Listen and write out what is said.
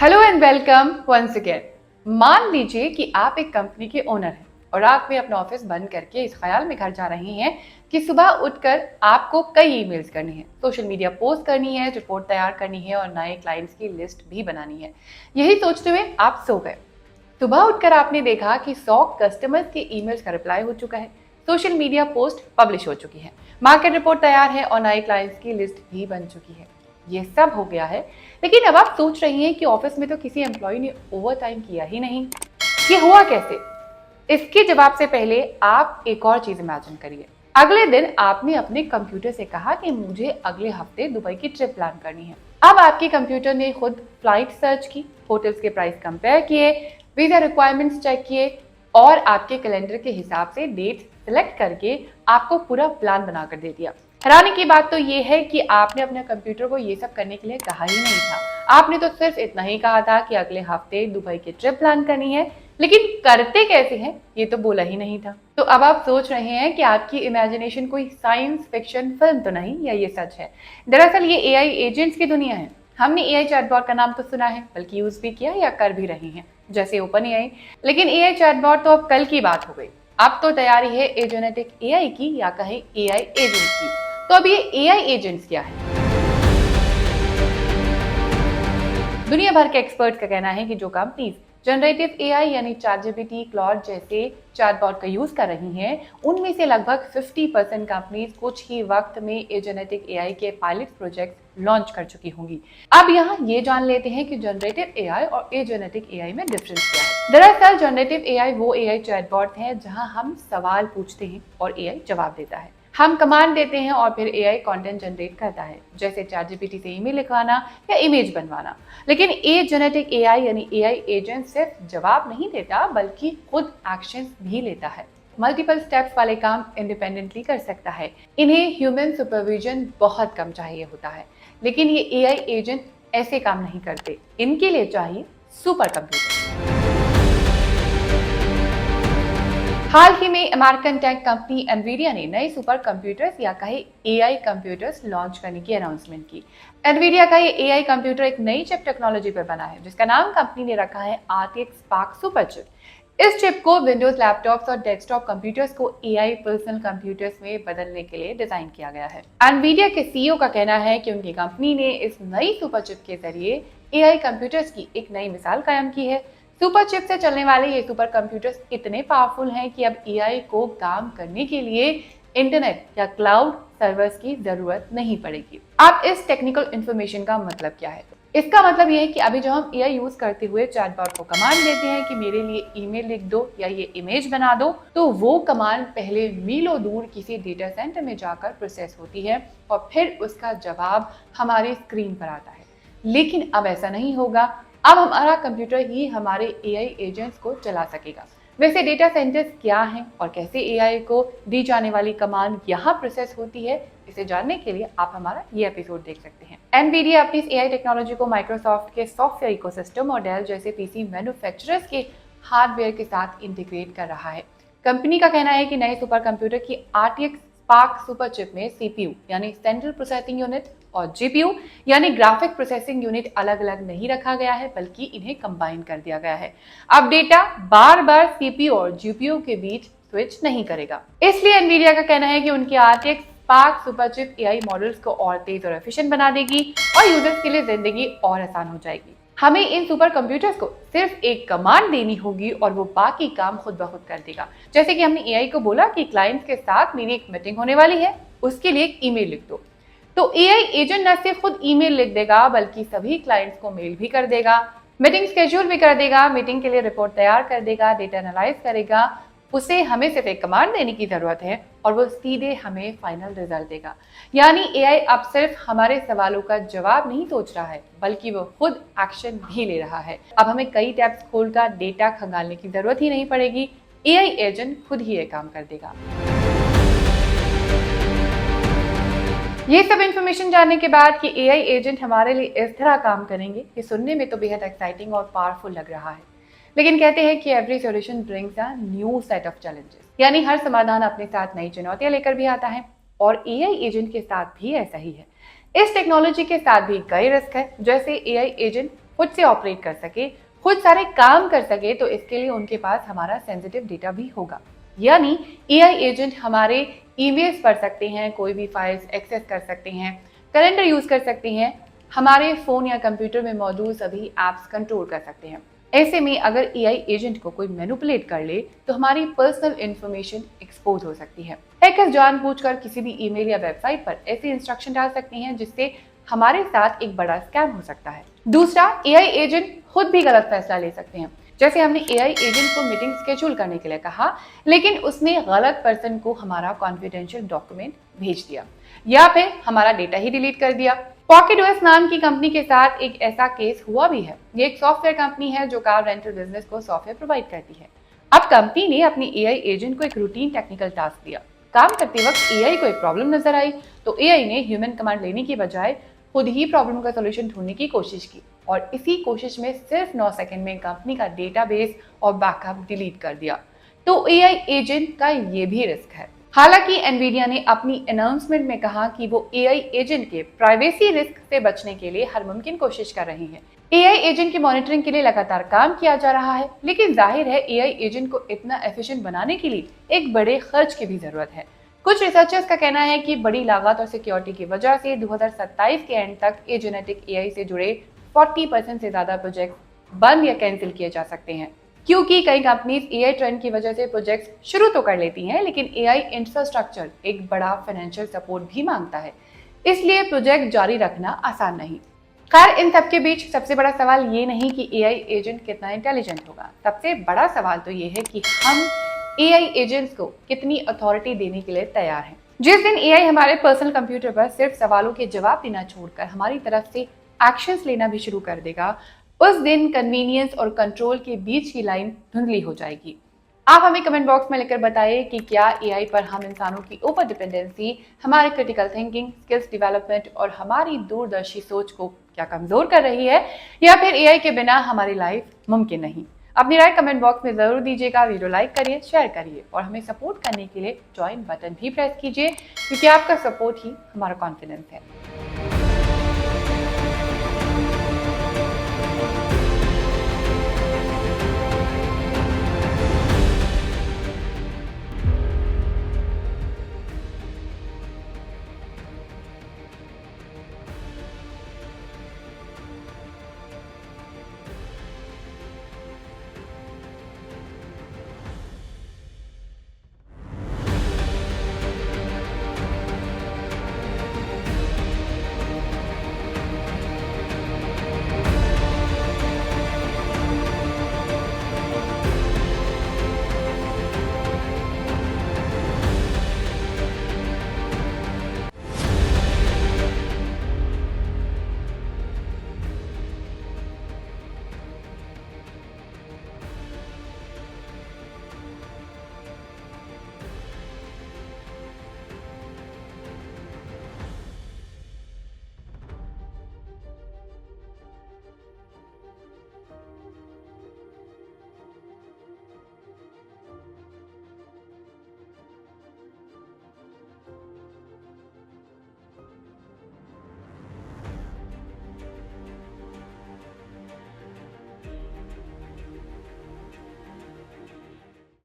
Hello and welcome once again. मान लीजिए कि आप एक कंपनी के ओनर हैं और रात में अपना ऑफिस बंद करके इस ख्याल में घर जा रही हैं कि सुबह उठकर आपको कई ईमेल्स करनी है, सोशल मीडिया पोस्ट करनी है, रिपोर्ट तैयार करनी है और नए क्लाइंट्स की लिस्ट भी बनानी है। यही सोचते हुए आप सो गए। सुबह उठकर आपने देखा कि 100 कस्टमर्स के ईमेल्स का रिप्लाई हो चुका है, सोशल मीडिया पोस्ट पब्लिश हो चुकी है, मार्केट रिपोर्ट तैयार है और नए क्लाइंट्स की लिस्ट भी बन चुकी है। ये सब हो गया है, लेकिन अब आप सोच रही हैं कि ऑफिस में तो किसी एम्प्लॉय ने ओवर टाइम किया ही नहीं। ये हुआ कैसे? इसके जवाब से पहले आप एक और चीज इमेजिन करिए। अगले दिन आपने अपने कंप्यूटर से कहा कि मुझे अगले हफ्ते दुबई की ट्रिप प्लान करनी है। अब आपके कंप्यूटर ने खुद फ्लाइट सर्च की, होटल्स के प्राइस कंपेयर किए, वीजा रिक्वायरमेंट्स चेक किए और आपके कैलेंडर के हिसाब से डेट सिलेक्ट करके आपको पूरा प्लान बनाकर दे दिया। हैरानी की बात तो ये है कि आपने अपने कंप्यूटर को ये सब करने के लिए कहा ही नहीं था। आपने तो सिर्फ इतना ही कहा था कि अगले हफ्ते दुबई की ट्रिप प्लान करनी है, लेकिन करते कैसे हैं ये तो बोला ही नहीं था। तो अब आप सोच रहे हैं कि आपकी इमेजिनेशन कोई साइंस फिक्शन फिल्म तो नहीं, या ये सच है। दरअसल ये एआई एजेंट्स की दुनिया है। हमने एआई चैटबॉट का नाम तो सुना है, बल्कि यूज भी किया या कर भी रहे हैं, जैसे ओपन एआई। लेकिन एआई चैटबॉट तो अब कल की बात हो गई। अब तो तैयारी है एजेनेटिक एआई की, या कहें एआई एजेंट्स की। तो अब ये एआई एजेंट्स क्या है? दुनिया भर के एक्सपर्ट्स का कहना है कि जो कंपनीज जनरेटिव एआई यानी चैटजीपीटी, क्लॉड जैसे चैटबॉट का यूज कर रही हैं, उनमें से लगभग 50% कंपनीज कुछ ही वक्त में एजेनेटिक एआई के पायलट प्रोजेक्ट लॉन्च कर चुकी होंगी। अब यहाँ ये जान लेते हैं कि जनरेटिव एआई और एजेनेटिक एआई में डिफरेंस क्या है। दरअसल जनरेटिव एआई वो एआई चैटबॉट हैं जहां हम सवाल पूछते हैं और एआई जवाब देता है। हम कमांड देते हैं और फिर एआई कंटेंट जनरेट करता है, जैसे चैटजीपीटी से ईमेल लिखवाना या इमेज बनवाना। लेकिन एजेनेटिक एआई यानी एआई एजेंट सिर्फ जवाब नहीं देता, बल्कि खुद एक्शंस भी लेता है। मल्टीपल स्टेप्स वाले काम इंडिपेंडेंटली कर सकता है। इन्हें ह्यूमन सुपरविजन बहुत कम चाहिए होता है, लेकिन ये एआई एजेंट ऐसे काम नहीं करते। इनके लिए चाहिए सुपर कंप्यूटर। हाल ही में अमेरिकन टेक कंपनी एनवीडिया ने नए सुपर कंप्यूटर्स या कहे एआई कंप्यूटर्स लॉन्च करने की अनाउंसमेंट की। एनवीडिया का ये एआई कंप्यूटर एक नई चिप टेक्नोलॉजी पर बना है, जिसका नाम कंपनी ने रखा है RTX स्पार्क सुपर चिप। इस चिप को विंडोज लैपटॉप्स और डेस्कटॉप कंप्यूटर्स को एआई पर्सनल कंप्यूटर्स में बदलने के लिए डिजाइन किया गया है। एनवीडिया के सीईओ का कहना है कि उनकी कंपनी ने इस नई सुपर चिप के जरिए एआई कंप्यूटर्स की एक नई मिसाल कायम की है। सुपर चिप से चलने वाले ये सुपर कंप्यूटर्स इतने पावरफुल हैं कि अब एआई को काम करने के लिए इंटरनेट या क्लाउड सर्वर्स की जरूरत नहीं पड़ेगी। अब इस टेक्निकल इंफॉर्मेशन का मतलब क्या है? इसका मतलब ये है कि अभी जब हम एआई यूज करते हुए चैटबॉट को कमांड देते हैं कि मेरे लिए ईमेल लिख दो या ये इमेज बना दो, तो वो कमांड पहले मीलों दूर किसी डेटा सेंटर में जाकर प्रोसेस होती है और फिर उसका जवाब हमारे स्क्रीन पर आता है। लेकिन अब ऐसा नहीं होगा। अब हमारा कंप्यूटर ही हमारे एआई एजेंट्स को चला सकेगा। वैसे डेटा सेंटर्स क्या हैं और कैसे एआई को दी जाने वाली कमांड यहाँ प्रोसेस होती है, इसे जानने के लिए आप हमारा ये एपिसोड देख सकते हैं। एनवीडिया अपनी इस एआई टेक्नोलॉजी को माइक्रोसॉफ्ट के सॉफ्टवेयर इकोसिस्टम और डेल जैसे पीसी मैन्युफैक्चरर्स के हार्डवेयर के साथ इंटीग्रेट कर रहा है। कंपनी का कहना है कि नए सुपर कंप्यूटर की RTX स्पार्क सुपर चिप में सीपीयू यानी सेंट्रल प्रोसेसिंग यूनिट और जीपीयू यानी ग्राफिक प्रोसेसिंग यूनिट अलग अलग नहीं रखा गया है, बल्कि इन्हें कंबाइन कर दिया गया है। अब डेटा बार बार सीपीयू और जीपीयू के बीच स्विच नहीं करेगा। इसलिए एनवीडिया का कहना है कि उनकी RTX spark super chip AI models को और तेज और एफिशिएंट बना देगी और यूजर्स के लिए जिंदगी और आसान हो जाएगी। हमें इन सुपर कंप्यूटर्स को सिर्फ एक कमांड देनी होगी और वो बाकी काम खुद ब खुद कर देगा। जैसे कि हमने एआई को बोला कि क्लाइंट्स के साथ मेरी एक मीटिंग होने वाली है, उसके लिए एक ईमेल लिख दो, तो एआई एजेंट न सिर्फ खुद ईमेल लिख देगा, बल्कि सभी क्लाइंट्स को मेल भी कर देगा, मीटिंग स्केड्यूल भी कर देगा, मीटिंग के लिए रिपोर्ट तैयार कर देगा, डेटा एनालाइज करेगा। उसे हमें सिर्फ एक कमांड देने की जरूरत है और वो सीधे हमें फाइनल रिजल्ट देगा। यानी एआई अब सिर्फ हमारे सवालों का जवाब नहीं सोच रहा है, बल्कि वो खुद एक्शन भी ले रहा है। अब हमें कई टैब्स खोलकर डेटा खंगालने की जरूरत ही नहीं पड़ेगी, एआई एजेंट खुद ही ये काम कर देगा। ये सब इन्फॉर्मेशन जानने के बाद कि एआई एजेंट हमारे लिए इस तरह काम करेंगे, ये सुनने में तो बेहद एक्साइटिंग और पावरफुल लग रहा है। लेकिन कहते हैं कि every solution brings a new set of challenges, यानी हर समाधान अपने साथ नई चुनौतियां लेकर भी आता है, और एआई एजेंट के साथ भी ऐसा ही है। इस टेक्नोलॉजी के साथ भी कई रिस्क है, जैसे एआई एजेंट खुद से ऑपरेट कर सके, खुद सारे काम कर सके, तो इसके लिए उनके पास हमारा सेंसिटिव डेटा भी होगा। यानी एआई एजेंट हमारे ईमेल्स पढ़ सकते हैं, कोई भी फाइल्स एक्सेस कर सकते हैं, कैलेंडर यूज कर सकते हैं, हमारे फोन या कंप्यूटर में मौजूद सभी एप्स कंट्रोल कर सकते हैं। ऐसे में अगर एआई एजेंट को कोई मैनिपुलेट कर ले तो हमारी पर्सनल इंफॉर्मेशन एक्सपोज हो सकती है। हैकर्स जानबूझकर किसी भी ईमेल या वेबसाइट पर ऐसे इंस्ट्रक्शन डाल सकते हैं जिससे हमारे साथ एक बड़ा स्कैम हो सकता है। दूसरा, एआई एजेंट खुद भी गलत फैसला ले सकते हैं। जैसे हमने एआई एजेंट को मीटिंग स्केड्यूल करने के लिए कहा, लेकिन उसने गलत पर्सन को हमारा कॉन्फिडेंशियल डॉक्यूमेंट भेज दिया या फिर हमारा डेटा ही डिलीट कर दिया। पॉकेटओएस नाम की कंपनी के साथ एक ऐसा केस हुआ भी है। ये एक सॉफ्टवेयर कंपनी है जो कार रेंटल बिजनेस को सॉफ्टवेयर प्रोवाइड करती है। अब कंपनी ने अपनी एआई एजेंट को एक रूटीन टेक्निकल टास्क दिया। काम करते वक्त एआई को एक प्रॉब्लम नजर आई तो एआई ने ह्यूमन कमांड लेने की बजाय खुद ही प्रॉब्लम का सॉल्यूशन ढूंढने की कोशिश की और इसी कोशिश में सिर्फ 9 सेकंड में कंपनी का डेटाबेस और बैकअप डिलीट कर दिया। तो एआई एजेंट का ये भी रिस्क है। हालांकि एनवीडिया ने अपनी अनाउंसमेंट में कहा कि वो एआई एजेंट के प्राइवेसी रिस्क से बचने के लिए हर मुमकिन कोशिश कर रही है। एआई एजेंट की मॉनिटरिंग के लिए लगातार काम किया जा रहा है, लेकिन जाहिर है एआई एजेंट को इतना एफिशिएंट बनाने के लिए एक बड़े खर्च की भी जरूरत है। कुछ रिसर्चर्स का कहना है कि बड़ी लागत और सिक्योरिटी की वजह से 2027 के एंड तक एजेनेटिक एआई से जुड़े 40% से ज्यादा प्रोजेक्ट बंद या कैंसिल किए जा सकते हैं, क्योंकि कई कंपनीज एआई ट्रेंड की वजह से प्रोजेक्ट्स शुरू तो कर लेती हैं, लेकिन एआई इंफ्रास्ट्रक्चर एक बड़ा फाइनेंशियल सपोर्ट भी मांगता है, इसलिए प्रोजेक्ट जारी रखना आसान नहीं। खैर, इन सबके बीच सबसे बड़ा सवाल ये नहीं कि एआई एजेंट कितना इंटेलिजेंट होगा, सबसे बड़ा सवाल तो ये है कि हम एआई एजेंट्स को कितनी अथॉरिटी देने के लिए तैयार हैं। जिस दिन एआई हमारे पर्सनल कंप्यूटर पर सिर्फ सवालों के जवाब देना छोड़कर हमारी तरफ से एक्शंस लेना भी शुरू कर देगा, उस दिन कन्वीनियंस और कंट्रोल के बीच की लाइन धुंधली हो जाएगी। आप हमें कमेंट बॉक्स में लिखकर बताइए कि क्या एआई पर हम इंसानों की ओवर डिपेंडेंसी हमारे क्रिटिकल थिंकिंग, स्किल्स डेवलपमेंट और हमारी दूरदर्शी सोच को क्या कमजोर कर रही है, या फिर एआई के बिना हमारी लाइफ मुमकिन नहीं। अपनी राय कमेंट बॉक्स में जरूर दीजिएगा। वीडियो लाइक करिए, शेयर करिए और हमें सपोर्ट करने के लिए ज्वाइन बटन भी प्रेस कीजिए, क्योंकि आपका सपोर्ट ही हमारा कॉन्फिडेंस है।